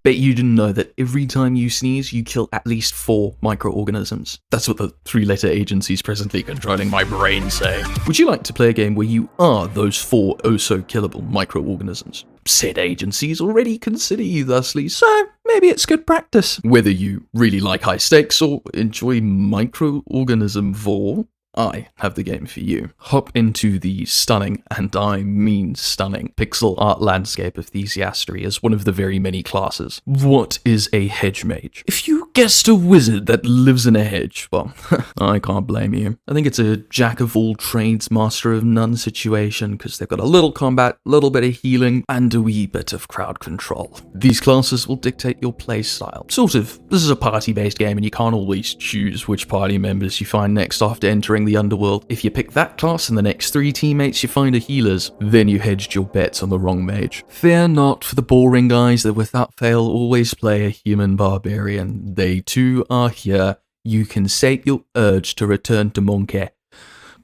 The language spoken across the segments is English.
Bet you didn't know that every time you sneeze, you kill at least 4 microorganisms. That's what the 3-letter agencies presently controlling my brain say. Would you like to play a game where you are those 4 oh-so-killable microorganisms? Said agencies already consider you thusly, so maybe it's good practice. Whether you really like high stakes or enjoy microorganism vor, I have the game for you. Hop into the stunning, and I mean stunning, pixel art landscape of Thysiastery as one of the very many classes. What is a hedge mage? If you guessed a wizard that lives in a hedge, well, I can't blame you. I think it's a jack of all trades, master of none situation, because they've got a little combat, a little bit of healing, and a wee bit of crowd control. These classes will dictate your playstyle. Sort of. This is a party-based game, and you can't always choose which party members you find next after entering the underworld. If you pick that class and the next 3 teammates you find are healers, then you hedged your bets on the wrong mage. Fear not for the boring guys that without fail always play a human barbarian. They too are here. You can sate your urge to return to Monkey.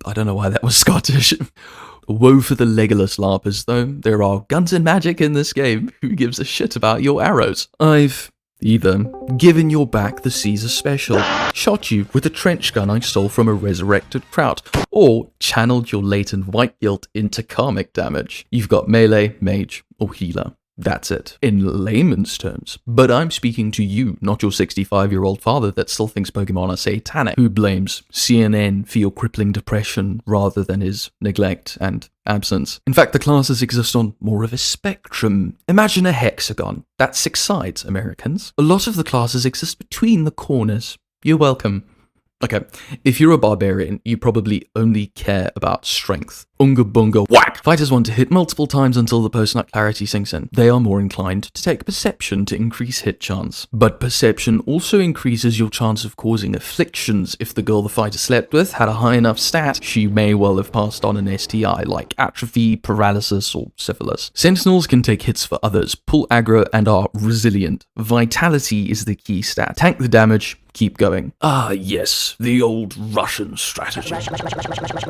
I don't know why that was Scottish. Woe for the Legolas larpers though. There are guns and magic in this game. Who gives a shit about your arrows? I've either given your back the Caesar special, shot you with a trench gun I stole from a resurrected kraut, or channeled your latent white guilt into karmic damage. You've got melee, mage, or healer. That's it, in layman's terms. But I'm speaking to you, not your 65-year-old father that still thinks Pokemon are satanic, who blames CNN for your crippling depression rather than his neglect and absence. In fact, the classes exist on more of a spectrum. Imagine a hexagon. That's 6 sides, Americans. A lot of the classes exist between the corners. You're welcome. Okay, if you're a barbarian, you probably only care about strength. Unga bunga whack! Fighters want to hit multiple times until the post-nut clarity sinks in. They are more inclined to take perception to increase hit chance. But perception also increases your chance of causing afflictions. If the girl the fighter slept with had a high enough stat, she may well have passed on an STI like atrophy, paralysis, or syphilis. Sentinels can take hits for others, pull aggro, and are resilient. Vitality is the key stat. Tank the damage, keep going. Ah yes, the old Russian strategy.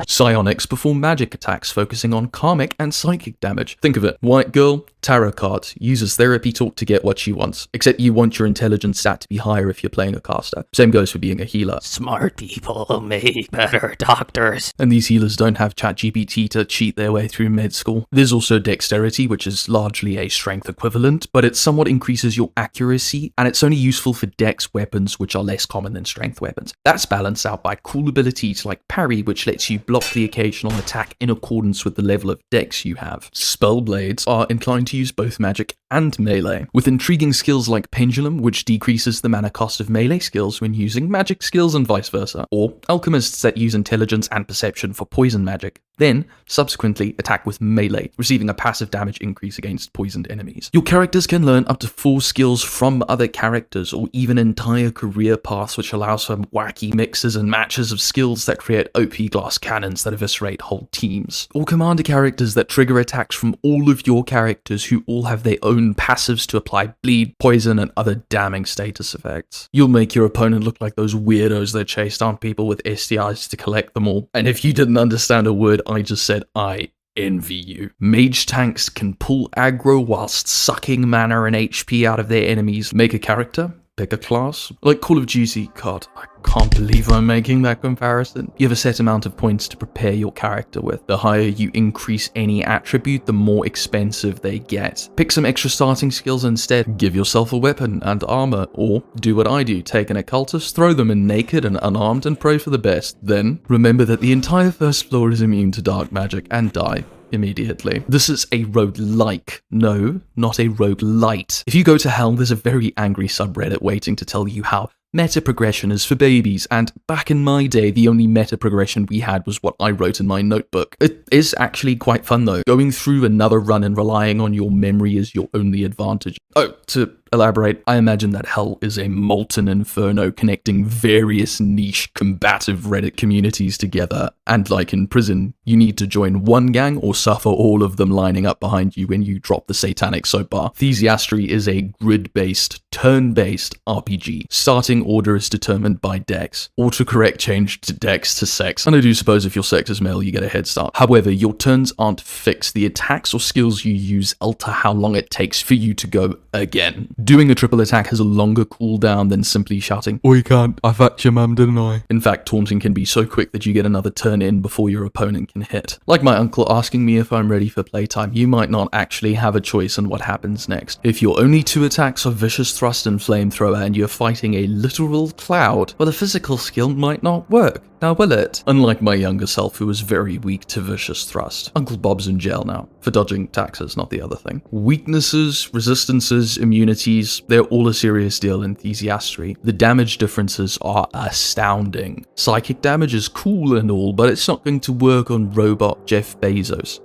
Psionics perform magic attacks focusing on karmic and psychic damage. Think of it, white girl, tarot cards, uses therapy talk to get what she wants. Except you want your intelligence stat to be higher if you're playing a caster. Same goes for being a healer. Smart people make better doctors. And these healers don't have ChatGPT to cheat their way through med school. There's also dexterity, which is largely a strength equivalent, but it somewhat increases your accuracy, and it's only useful for dex weapons, which are less common than strength weapons. That's balanced out by cool abilities like parry, which lets you block the occasional attack in accordance with the level of dex you have. Spellblades are inclined to use both magic and melee, with intriguing skills like Pendulum, which decreases the mana cost of melee skills when using magic skills and vice versa, or alchemists that use intelligence and perception for poison magic, then subsequently attack with melee, receiving a passive damage increase against poisoned enemies. Your characters can learn up to 4 skills from other characters, or even entire career paths, which allows for wacky mixes and matches of skills that create OP glass cannons that eviscerate whole teams, or commander characters that trigger attacks from all of your characters who all have their own passives to apply bleed, poison, and other damning status effects. You'll make your opponent look like those weirdos that chase down people with STIs to collect them all. And if you didn't understand a word I just said, I envy you. Mage tanks can pull aggro whilst sucking mana and HP out of their enemies. Make a character, pick a class. Like Call of Duty, God, I can't believe I'm making that comparison. You have a set amount of points to prepare your character with. The higher you increase any attribute, the more expensive they get. Pick some extra starting skills instead. Give yourself a weapon and armor, or do what I do, take an occultist, throw them in naked and unarmed and pray for the best. Then, remember that the entire first floor is immune to dark magic and die immediately. This is a roguelike. No, not a roguelite. If you go to hell, there's a very angry subreddit waiting to tell you how meta progression is for babies, and back in my day, the only meta progression we had was what I wrote in my notebook. It is actually quite fun though. Going through another run and relying on your memory is your only advantage. Oh, to elaborate, I imagine that hell is a molten inferno connecting various niche combative Reddit communities together, and like in prison, You need to join one gang or suffer all of them lining up behind you when you drop the satanic soap bar. Thysiastery is a grid-based, turn-based RPG. Starting order is determined by dex. Autocorrect changed to dex to sex, and I do suppose if your sex is male, you get a head start. However, your turns aren't fixed. The attacks or skills you use alter how long it takes for you to go again. Doing a triple attack has a longer cooldown than simply shouting, "Oh, you can't, I fucked your mum, didn't I?" In fact, taunting can be so quick that you get another turn in before your opponent can hit. Like my uncle asking me if I'm ready for playtime, you might not actually have a choice in what happens next. If your only two attacks are Vicious Thrust and Flamethrower and you're fighting a literal cloud, well, a physical skill might not work. Now will it? Unlike my younger self who was very weak to Vicious Thrust. Uncle Bob's in jail now, for dodging taxes, not the other thing. Weaknesses, resistances, immunities, they're all a serious deal in Thysiastery. The damage differences are astounding. Psychic damage is cool and all, but it's not going to work on robot Jeff Bezos.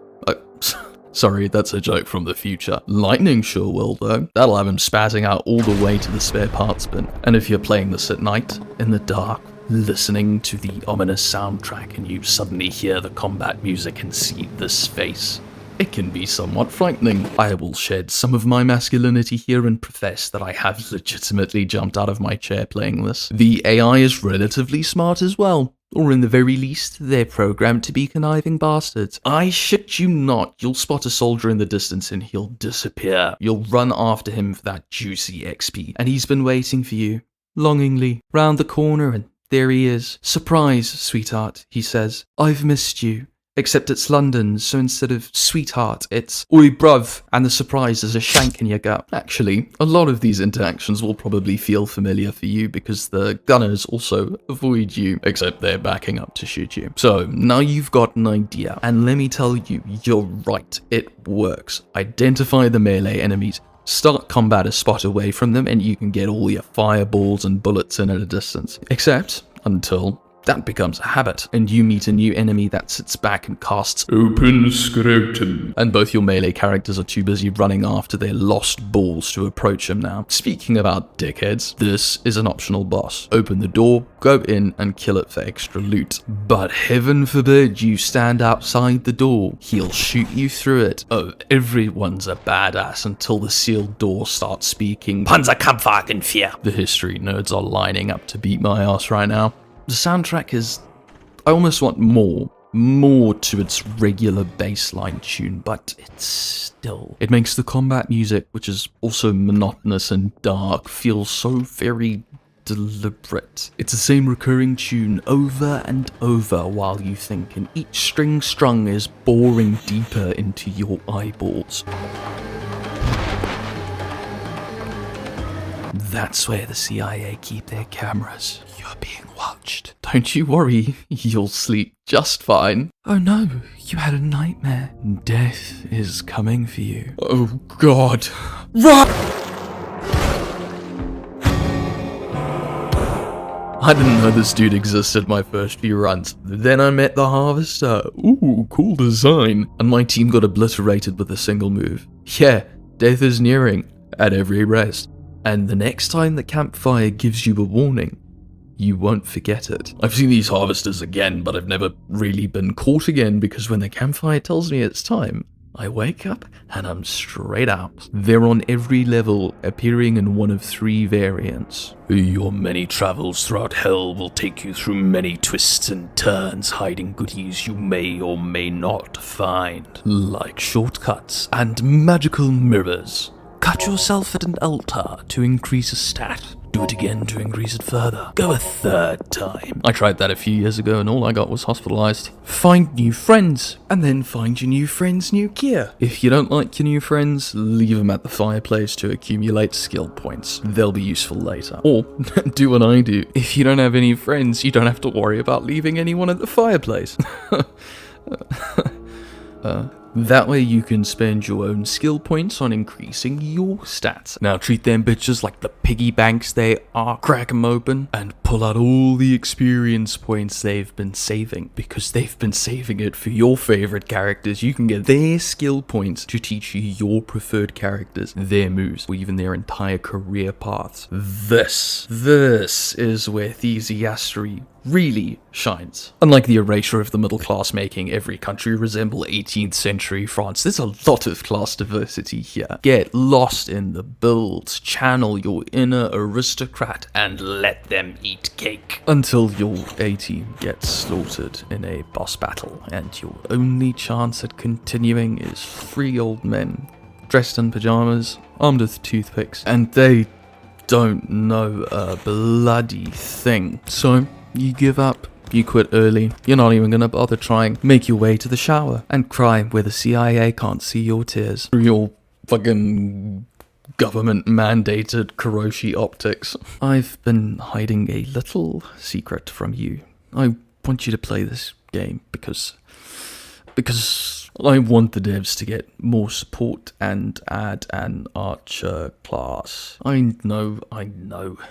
Sorry, that's a joke from the future. Lightning sure will though. That'll have him spazzing out all the way to the spare parts bin. And if you're playing this at night, in the dark, listening to the ominous soundtrack and you suddenly hear the combat music and see this face, it can be somewhat frightening. I will shed some of my masculinity here and profess that I have legitimately jumped out of my chair playing this. The AI is relatively smart as well. Or in the very least, they're programmed to be conniving bastards. I shit you not, you'll spot a soldier in the distance and he'll disappear. You'll run after him for that juicy XP. And he's been waiting for you, longingly, round the corner, and there he is. "Surprise, sweetheart," he says. "I've missed you. Except it's London, so instead of sweetheart, it's oi bruv, and the surprise is a shank in your gut." Actually, a lot of these interactions will probably feel familiar for you because the gunners also avoid you, except they're backing up to shoot you. So now you've got an idea, and let me tell you, you're right, it works. Identify the melee enemies. Start combat a spot away from them and you can get all your fireballs and bullets in at a distance. Except until that becomes a habit, and you meet a new enemy that sits back and casts Open Scrotum, and both your melee characters are too busy running after their lost balls to approach him now. Speaking about dickheads, this is an optional boss. Open the door, go in, and kill it for extra loot. But heaven forbid you stand outside the door. He'll shoot you through it. Oh, everyone's a badass until the sealed door starts speaking Panzerkampfwagenfear. The history nerds are lining up to beat my ass right now. The soundtrack is, I almost want more to its regular bassline tune, but it makes the combat music, which is also monotonous and dark, feel so very deliberate. It's the same recurring tune over and over while you think, and each string strung is boring deeper into your eyeballs. That's where the CIA keep their cameras. You're being watched. Don't you worry, you'll sleep just fine. Oh no, you had a nightmare. Death is coming for you. Oh god. Run! I didn't know this dude existed my first few runs. Then I met the Harvester. Ooh, cool design. And my team got obliterated with a single move. Yeah, death is nearing at every rest. And the next time the campfire gives you a warning, you won't forget it. I've seen these harvesters again, but I've never really been caught again because when the campfire tells me it's time, I wake up and I'm straight out. They're on every level, appearing in one of 3 variants. Your many travels throughout hell will take you through many twists and turns, hiding goodies you may or may not find, like shortcuts and magical mirrors. Cut yourself at an altar to increase a stat. Do it again to increase it further. Go a 3rd time. I tried that a few years ago and all I got was hospitalized. Find new friends, and then find your new friends' new gear. If you don't like your new friends, leave them at the fireplace to accumulate skill points. They'll be useful later. Or do what I do. If you don't have any friends, you don't have to worry about leaving anyone at the fireplace. That way you can spend your own skill points on increasing your stats. Now treat them bitches like the piggy banks they are. Crack them open and pull out all the experience points they've been saving. Because they've been saving it for your favorite characters. You can get their skill points to teach you your preferred characters, their moves, or even their entire career paths. This is where Thysiastery really shines. Unlike the erasure of the middle class making every country resemble 18th century France, there's a lot of class diversity here. Get lost in the builds, channel your inner aristocrat, and let them eat cake. Until your A-team gets slaughtered in a boss battle, and your only chance at continuing is 3 old men, dressed in pajamas, armed with toothpicks, and they don't know a bloody thing. So, you give up. You quit early. You're not even gonna bother trying. Make your way to the shower and cry where the CIA can't see your tears through your fucking government-mandated Kuroshi optics. I've been hiding a little secret from you. I want you to play this game because I want the devs to get more support and add an archer class. I know.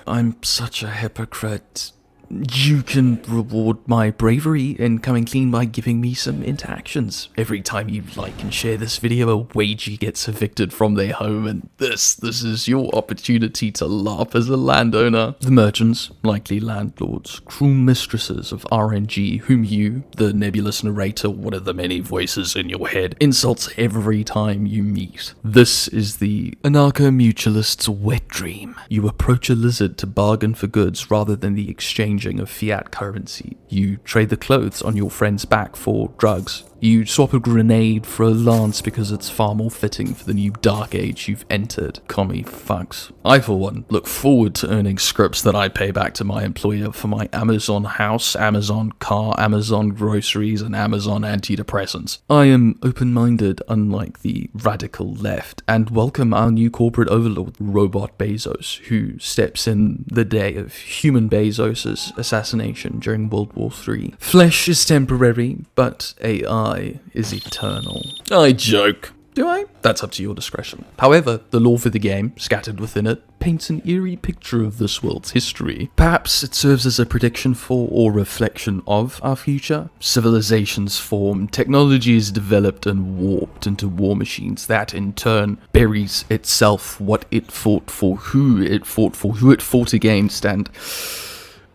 I'm such a hypocrite. You can reward my bravery in coming clean by giving me some interactions. Every time you like and share this video, a wagey gets evicted from their home, and this is your opportunity to laugh as a landowner. The merchants, likely landlords, cruel mistresses of RNG, whom you, the nebulous narrator, one of the many voices in your head, insults every time you meet. This is the anarcho-mutualist's wet dream. You approach a lizard to bargain for goods rather than the exchange of fiat currency. You trade the clothes on your friend's back for drugs. You swap a grenade for a lance because it's far more fitting for the new dark age you've entered. Commie fucks. I, for one, look forward to earning scripts that I pay back to my employer for my Amazon house, Amazon car, Amazon groceries, and Amazon antidepressants. I am open-minded, unlike the radical left, and welcome our new corporate overlord, Robot Bezos, who steps in the day of human Bezos' assassination during World War III. Flesh is temporary, but AI is eternal. I joke. Do I? That's up to your discretion. However, the lore for the game, scattered within it, paints an eerie picture of this world's history. Perhaps it serves as a prediction for or reflection of our future. Civilizations form, technology is developed and warped into war machines that in turn buries itself, what it fought for, who it fought against, and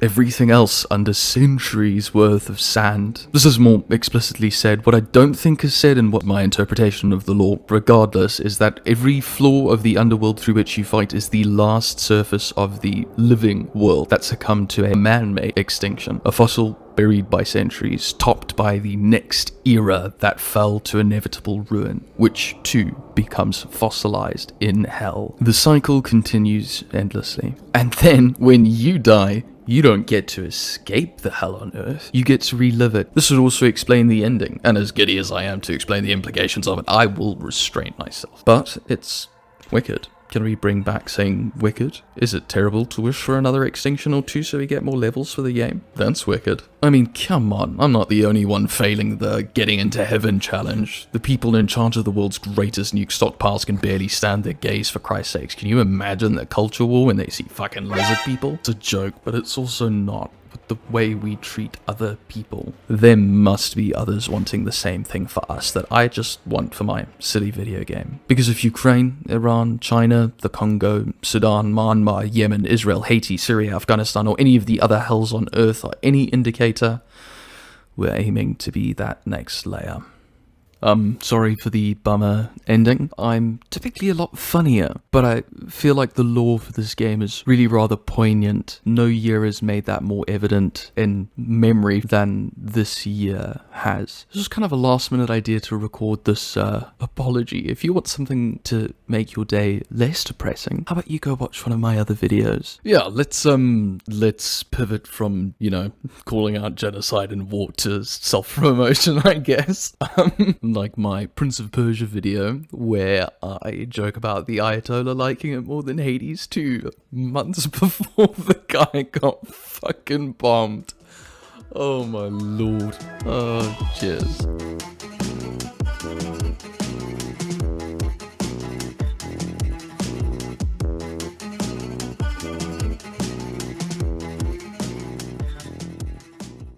everything else under centuries worth of sand. This is more explicitly said. What I don't think is said, and what my interpretation of the lore, regardless, is that every floor of the underworld through which you fight is the last surface of the living world that succumbed to a man-made extinction. A fossil buried by centuries, topped by the next era that fell to inevitable ruin, which too becomes fossilized in hell. The cycle continues endlessly. And then, when you die, you don't get to escape the hell on earth, you get to relive it. This would also explain the ending, and as giddy as I am to explain the implications of it, I will restrain myself. But it's wicked. Can we bring back saying wicked? Is it terrible to wish for another extinction or two so we get more levels for the game? That's wicked. I mean, come on, I'm not the only one failing the getting into heaven challenge. The people in charge of the world's greatest nuke stockpiles can barely stand their gaze, for Christ's sakes. Can you imagine the culture war when they see fucking lizard people? It's a joke, but it's also not. With the way we treat other people, there must be others wanting the same thing for us that I just want for my silly video game. Because if Ukraine, Iran, China, the Congo, Sudan, Myanmar, Yemen, Israel, Haiti, Syria, Afghanistan, or any of the other hells on earth are any indicator, we're aiming to be that next layer. Sorry for the bummer ending. I'm typically a lot funnier, but I feel like the lore for this game is really rather poignant. No year has made that more evident in memory than this year has. This was kind of a last minute idea to record this apology. If you want something to make your day less depressing, how about you go watch one of my other videos? Yeah, let's pivot from, calling out genocide and war to self-promotion, I guess. Like my Prince of Persia video, where I joke about the Ayatollah liking it more than Hades 2 months before the guy got fucking bombed. Oh my lord. Oh, cheers.